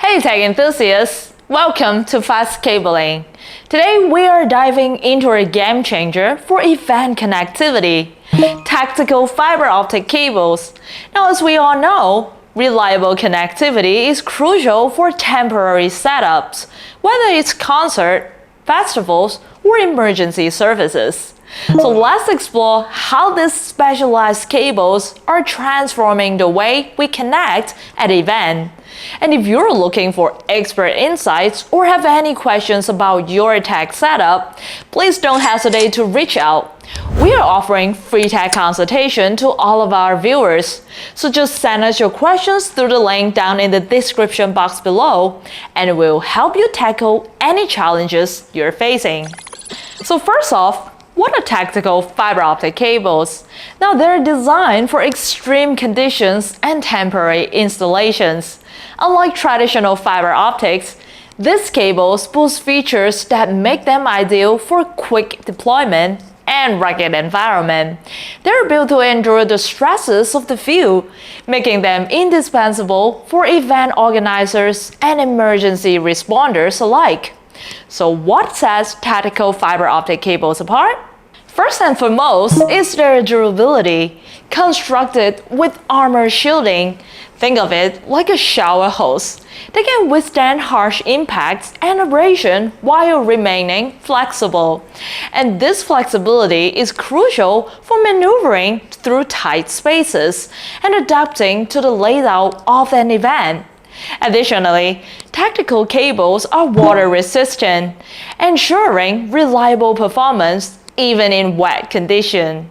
Hey tech enthusiasts, welcome to FASTCABLING. Today we are diving into a game changer for event connectivity, tactical fiber optic cables. Now, as we all know, reliable connectivity is crucial for temporary setups, whether it's concert, festivals, or emergency services. So let's explore how these specialized cables are transforming the way we connect at events. And if you're looking for expert insights or have any questions about your tech setup, please don't hesitate to reach out. We are offering free tech consultation to all of our viewers. So just send us your questions through the link down in the description box below, and we'll help you tackle any challenges you're facing. So first off, what are tactical fiber optic cables? Now, they're designed for extreme conditions and temporary installations. Unlike traditional fiber optics, these cables boast features that make them ideal for quick deployment and rugged environment. They're built to endure the stresses of the field, making them indispensable for event organizers and emergency responders alike. So what sets tactical fiber optic cables apart? First and foremost is their durability. Constructed with armor shielding, think of it like a shower hose. They can withstand harsh impacts and abrasion while remaining flexible. And this flexibility is crucial for maneuvering through tight spaces and adapting to the layout of an event. Additionally, tactical cables are water resistant, ensuring reliable performance even in wet conditions.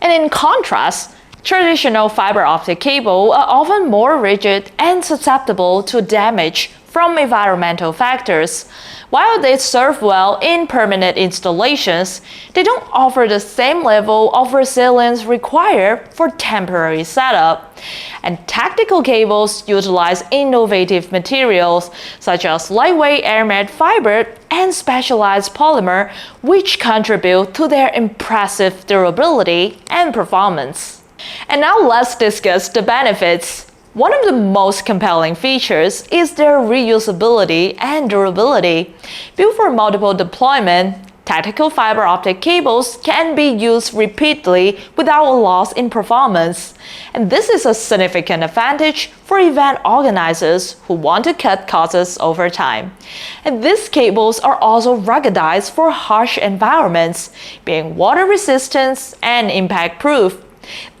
And in contrast, traditional fiber optic cables are often more rigid and susceptible to damage from environmental factors. While they serve well in permanent installations, they don't offer the same level of resilience required for temporary setup. And tactical cables utilize innovative materials such as lightweight aramid fiber and specialized polymer, which contribute to their impressive durability and performance. And now let's discuss the benefits. One of the most compelling features is their reusability and durability. Built for multiple deployment, tactical fiber optic cables can be used repeatedly without a loss in performance. And this is a significant advantage for event organizers who want to cut costs over time. And these cables are also ruggedized for harsh environments, being water resistant and impact proof.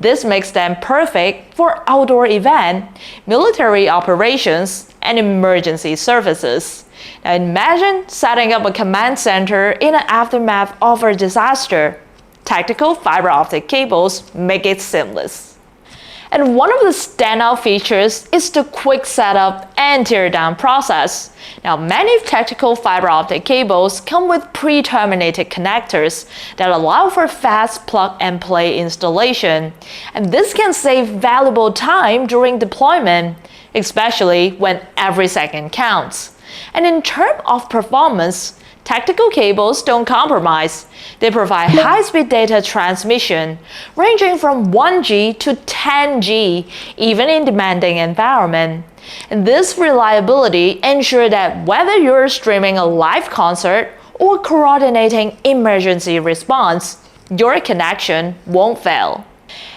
This makes them perfect for outdoor events, military operations, and emergency services. Now imagine setting up a command center in the aftermath of a disaster. Tactical fiber optic cables make it seamless. And one of the standout features is the quick setup and teardown process. Now, many tactical fiber optic cables come with pre-terminated connectors that allow for fast plug-and-play installation. And this can save valuable time during deployment, especially when every second counts. And in terms of performance, tactical cables don't compromise. They provide high-speed data transmission, ranging from 1G to 10G, even in demanding environment. And this reliability ensures that whether you're streaming a live concert or coordinating emergency response, your connection won't fail.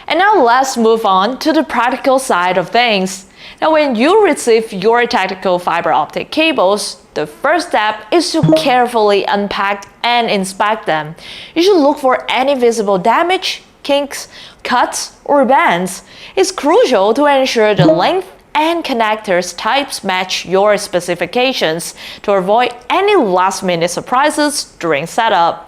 And now let's move on to the practical side of things. Now, when you receive your tactical fiber optic cables, the first step is to carefully unpack and inspect them. You should look for any visible damage, kinks, cuts, or bends. It's crucial to ensure the length and connectors types match your specifications to avoid any last-minute surprises during setup.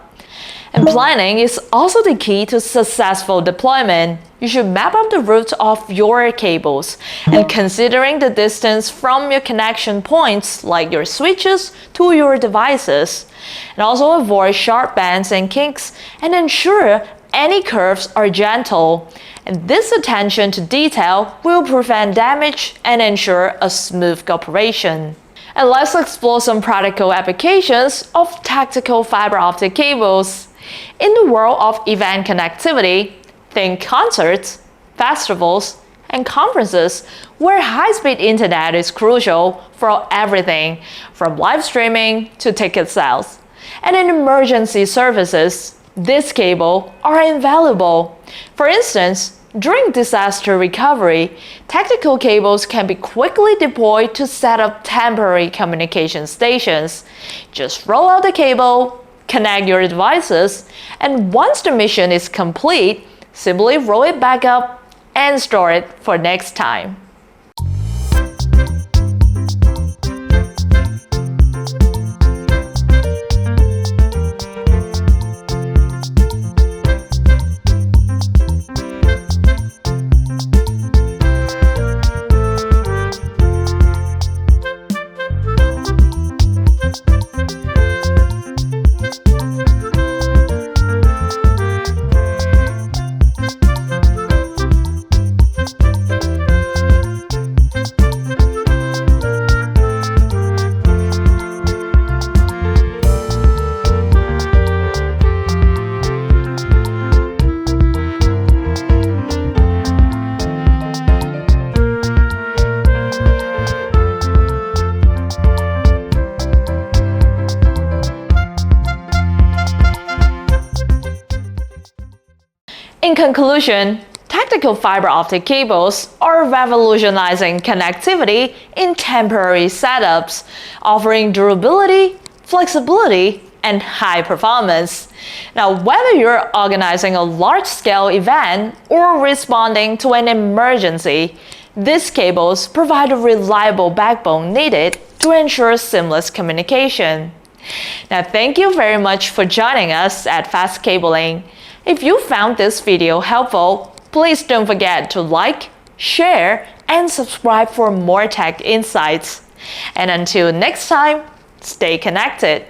And planning is also the key to successful deployment. You should map out the route of your cables and considering the distance from your connection points like your switches to your devices. And also avoid sharp bends and kinks and ensure any curves are gentle. And this attention to detail will prevent damage and ensure a smooth operation. And let's explore some practical applications of tactical fiber optic cables. In the world of event connectivity, think concerts, festivals, and conferences, where high-speed internet is crucial for everything from live streaming to ticket sales. And in emergency services, these cables are invaluable. For instance, during disaster recovery, tactical cables can be quickly deployed to set up temporary communication stations. Just roll out the cable, connect your devices, and once the mission is complete, simply roll it back up and store it for next time. In conclusion, tactical fiber optic cables are revolutionizing connectivity in temporary setups, offering durability, flexibility, and high performance. Now, whether you're organizing a large-scale event or responding to an emergency, these cables provide a reliable backbone needed to ensure seamless communication. Now, thank you very much for joining us at FASTCABLING. If you found this video helpful, please don't forget to like, share, and subscribe for more tech insights. And until next time, stay connected.